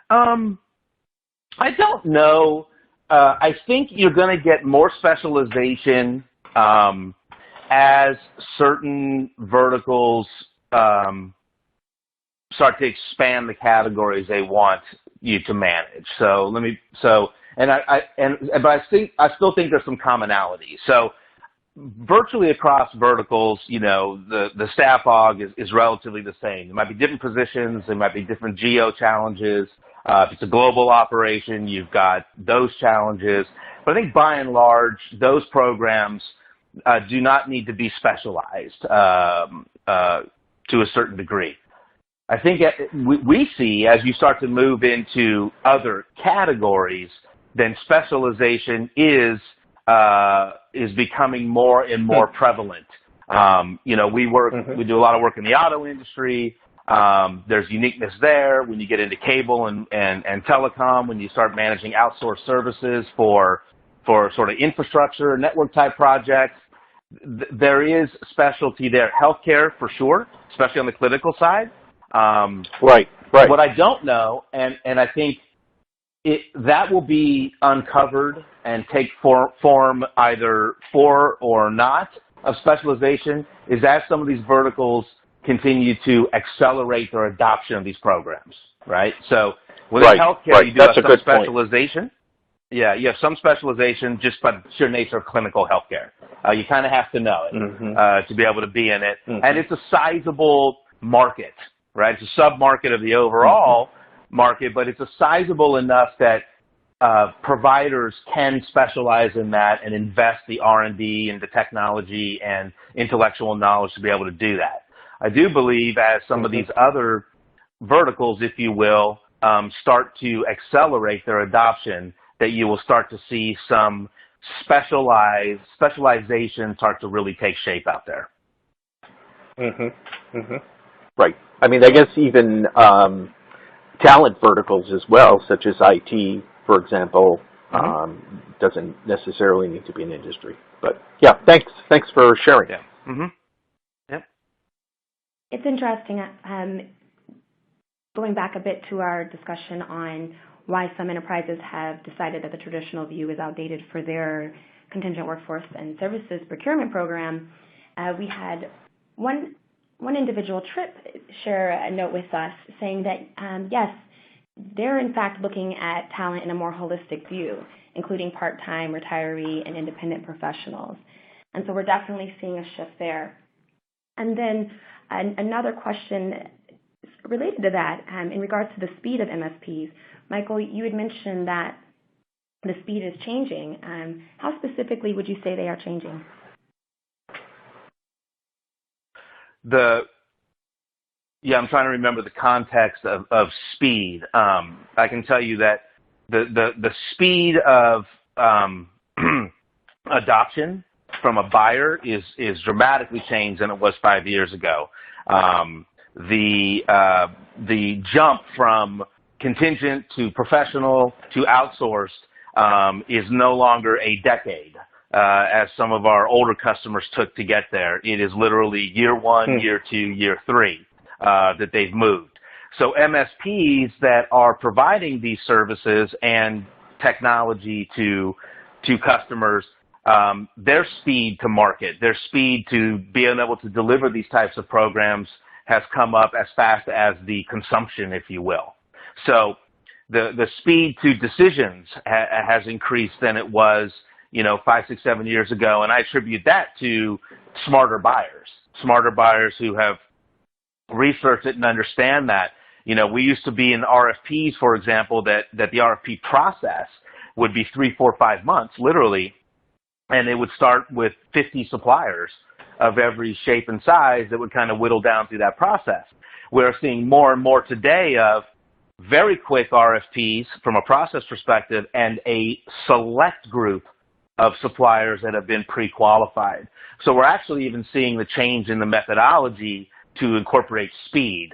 I don't know. I think you're going to get more specialization as certain verticals start to expand the categories they want you to manage. But I still think there's some commonality. So virtually across verticals, the staff hog is relatively the same. There might be different positions, there might be different geo challenges. If it's a global operation, you've got those challenges. But I think by and large, those programs do not need to be specialized to a certain degree. I think we see as you start to move into other categories, then specialization is becoming more and more prevalent. We do a lot of work in the auto industry. There's uniqueness there when you get into cable and telecom, when you start managing outsourced services for sort of infrastructure, network type projects. There is specialty there. Healthcare, for sure, especially on the clinical side. Right. What I don't know, and I think that will be uncovered and take form either for or not of specialization, is as some of these verticals continue to accelerate their adoption of these programs, right? So within healthcare, you do have some specialization. Yeah, you have some specialization just by the sheer nature of clinical healthcare. You kind of have to know it to be able to be in it. And it's a sizable market, right? It's a sub-market of the overall market, but it's a sizable enough that providers can specialize in that and invest the R&D and the technology and intellectual knowledge to be able to do that. I do believe as some of these other verticals, if you will, start to accelerate their adoption, that you will start to see some specialization start to really take shape out there. Right. I mean, I guess even talent verticals as well, such as IT, for example, doesn't necessarily need to be an industry. But yeah, thanks for sharing. Yeah. It's interesting, going back a bit to our discussion on why some enterprises have decided that the traditional view is outdated for their contingent workforce and services procurement program. We had one individual, Trip, share a note with us saying that, yes, they're in fact looking at talent in a more holistic view, including part-time, retiree, and independent professionals. And so we're definitely seeing a shift there. And then another question related to that, in regards to the speed of MSPs, Michael, you had mentioned that the speed is changing. How specifically would you say they are changing? I'm trying to remember the context of speed. I can tell you that the speed of adoption from a buyer is dramatically changed than it was 5 years ago. The jump from contingent to professional to outsourced is no longer a decade, as some of our older customers took to get there. It is literally year one, year two, year three that they've moved. So MSPs that are providing these services and technology to customers, their speed to market, their speed to being able to deliver these types of programs has come up as fast as the consumption, if you will. So the speed to decisions has increased than it was, 5, 6, 7 years ago, and I attribute that to smarter buyers who have researched it and understand that. We used to be in RFPs, for example, that the RFP process would be 3, 4, 5 months, literally, and it would start with 50 suppliers of every shape and size that would kind of whittle down through that process. We're seeing more and more today of very quick RFPs from a process perspective and a select group of suppliers that have been pre-qualified. So we're actually even seeing the change in the methodology to incorporate speed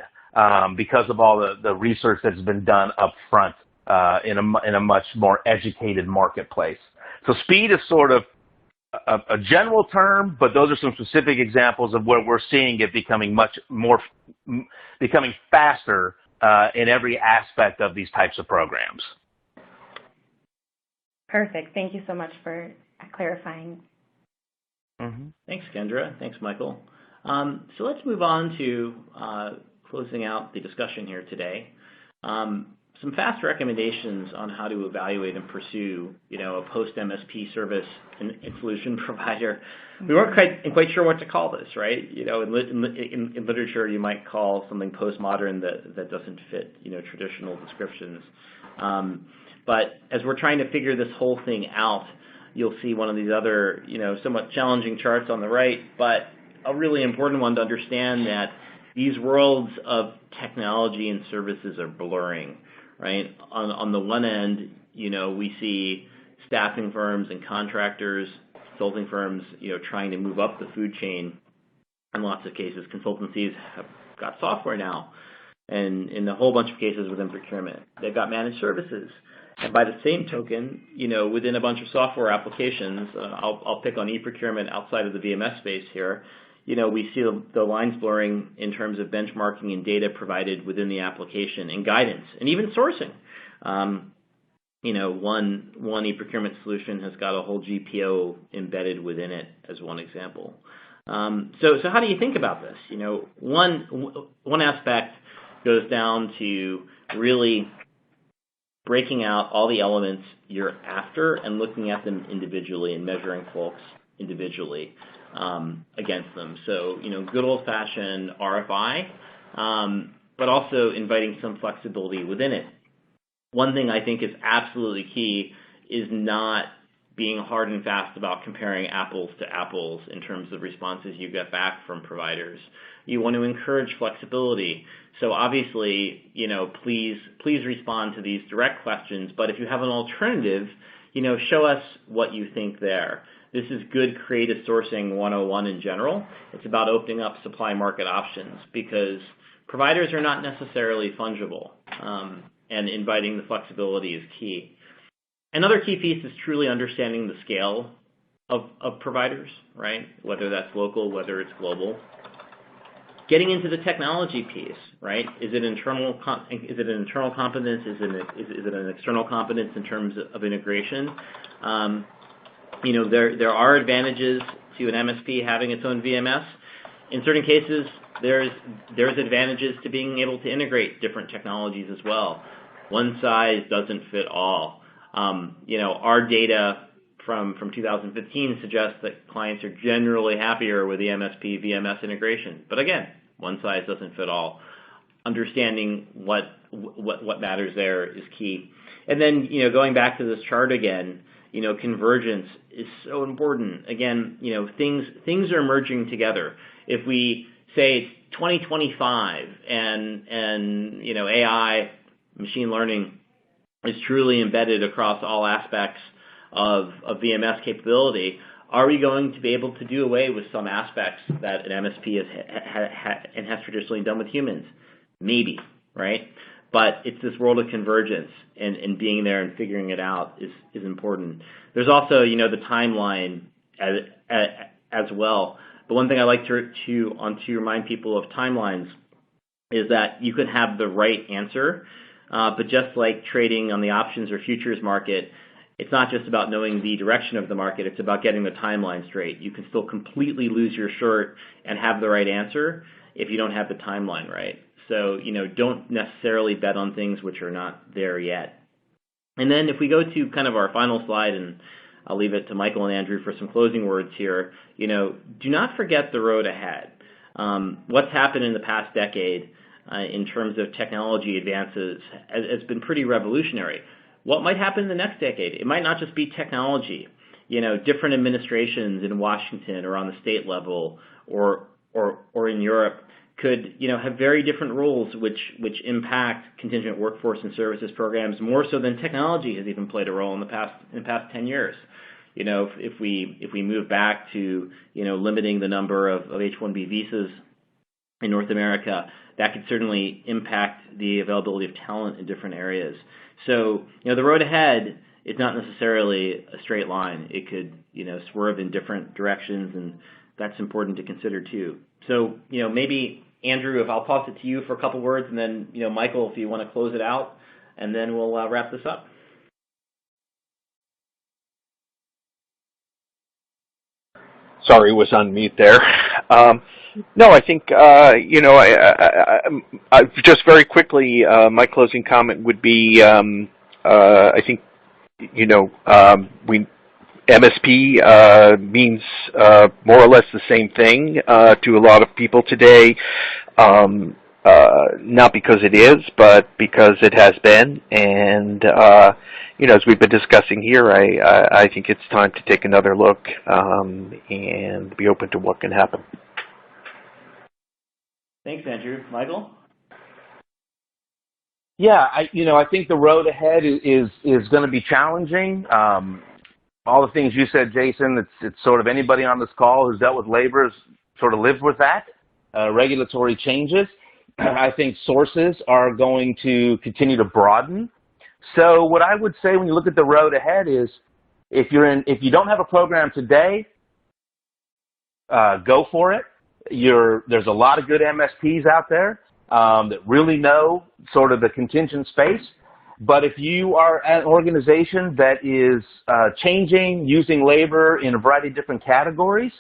because of all the research that's been done up front in a much more educated marketplace. So speed is sort of a general term, but those are some specific examples of where we're seeing it becoming becoming faster in every aspect of these types of programs. Perfect. Thank you so much for clarifying. Thanks, Kendra. Thanks, Michael. So let's move on to closing out the discussion here today. Some fast recommendations on how to evaluate and pursue, a post-MSP service and solution provider. We weren't quite sure what to call this, right? In literature, you might call something postmodern that doesn't fit, traditional descriptions. But as we're trying to figure this whole thing out, you'll see one of these other, somewhat challenging charts on the right, but a really important one to understand that these worlds of technology and services are blurring. Right. On the one end, we see staffing firms and contractors, consulting firms, trying to move up the food chain In lots of cases, consultancies have got software now, and in a whole bunch of cases within procurement, they've got managed services. And by the same token, within a bunch of software applications, I'll pick on e-procurement outside of the VMS space here, we see the lines blurring in terms of benchmarking and data provided within the application and guidance and even sourcing. One e-procurement solution has got a whole GPO embedded within it as one example. So how do you think about this? One aspect goes down to really breaking out all the elements you're after and looking at them individually and measuring folks individually against them. So, good old-fashioned RFI, but also inviting some flexibility within it. One thing I think is absolutely key is not being hard and fast about comparing apples to apples in terms of responses you get back from providers. You want to encourage flexibility. So obviously, please respond to these direct questions, but if you have an alternative, show us what you think there. This is good creative sourcing 101 in general. It's about opening up supply market options because providers are not necessarily fungible, and inviting the flexibility is key. Another key piece is truly understanding the scale of providers, right? Whether that's local, whether it's global. Getting into the technology piece, right? Is it an internal competence? Is it an external competence in terms of integration? There are advantages to an MSP having its own VMS. In certain cases, there's advantages to being able to integrate different technologies as well. One size doesn't fit all. Our data from 2015 suggests that clients are generally happier with the MSP VMS integration. But again, one size doesn't fit all. Understanding what matters there is key. And then, going back to this chart again, convergence is so important. Again, things are merging together. If we say it's 2025 and AI, machine learning is truly embedded across all aspects of VMS capability, are we going to be able to do away with some aspects that an MSP has traditionally done with humans? Maybe, right? But it's this world of convergence, and being there and figuring it out is important. There's also, the timeline as well. But one thing I like to remind people of timelines is that you could have the right answer, but just like trading on the options or futures market, it's not just about knowing the direction of the market, it's about getting the timeline straight. You can still completely lose your shirt and have the right answer if you don't have the timeline right. So, don't necessarily bet on things which are not there yet. And then if we go to kind of our final slide, and I'll leave it to Michael and Andrew for some closing words here, do not forget the road ahead. What's happened in the past decade in terms of technology advances has been pretty revolutionary. What might happen in the next decade? It might not just be technology. Different administrations in Washington or on the state level or in Europe could have very different rules which impact contingent workforce and services programs more so than technology has even played a role in the past 10 years. If we move back to limiting the number of H-1B visas in North America, that could certainly impact the availability of talent in different areas. So the road ahead is not necessarily a straight line. It could swerve in different directions, and that's important to consider too. So maybe Andrew, if I'll toss it to you for a couple words, and then Michael, if you want to close it out, and then we'll wrap this up. Sorry, was on mute there. No, I think I just very quickly, my closing comment would be, I think MSP means more or less the same thing to a lot of people today. Not because it is, but because it has been. And as we've been discussing here, I think it's time to take another look and be open to what can happen. Thanks, Andrew. Michael? Yeah, I think the road ahead is going to be challenging. All the things you said, Jason, it's sort of anybody on this call who's dealt with labor has sort of live with that. Regulatory changes. I think sources are going to continue to broaden. So what I would say when you look at the road ahead is, if you don't have a program today, go for it. There's a lot of good MSPs out there that really know sort of the contingent space. But if you are an organization that is changing, using labor in a variety of different categories,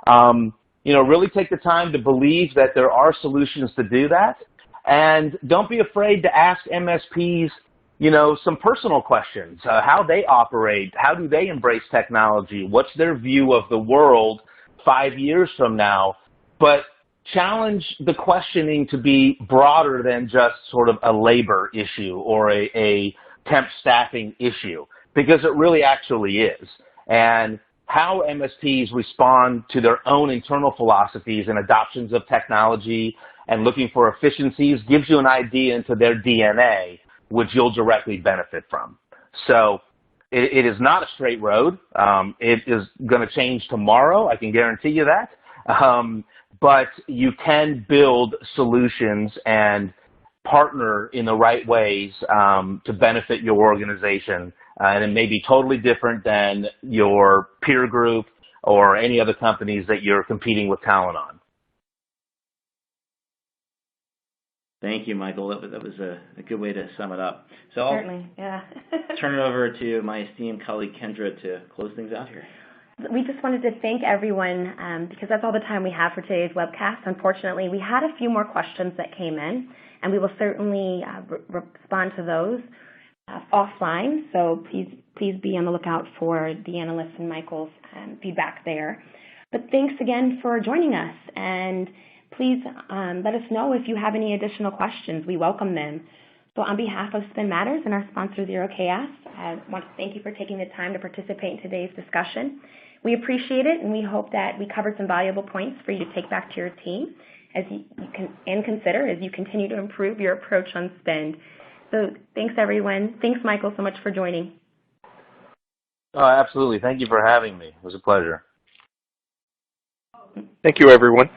really take the time to believe that there are solutions to do that. And don't be afraid to ask MSPs, some personal questions, how they operate, how do they embrace technology, what's their view of the world 5 years from now. But challenge the questioning to be broader than just sort of a labor issue or a temp staffing issue, because it really actually is. And how MSPs respond to their own internal philosophies and adoptions of technology and looking for efficiencies gives you an idea into their DNA, which you'll directly benefit from. So it is not a straight road. It is going to change tomorrow, I can guarantee you that. But you can build solutions and partner in the right ways to benefit your organization. And it may be totally different than your peer group or any other companies that you're competing with talent on. Thank you, Michael. That was a good way to sum it up. So Certainly, yeah. I'll turn it over to my esteemed colleague Kendra to close things out here. We just wanted to thank everyone because that's all the time we have for today's webcast. Unfortunately, we had a few more questions that came in, and we will certainly respond to those offline. So please be on the lookout for the analysts and Michael's feedback there. But thanks again for joining us, and please let us know if you have any additional questions. We welcome them. So on behalf of Spin Matters and our sponsor, Zero Chaos, I want to thank you for taking the time to participate in today's discussion. We appreciate it, and we hope that we covered some valuable points for you to take back to your team as you can consider as you continue to improve your approach on spend. So thanks, everyone. Thanks, Michael, so much for joining. Oh, absolutely. Thank you for having me. It was a pleasure. Thank you, everyone.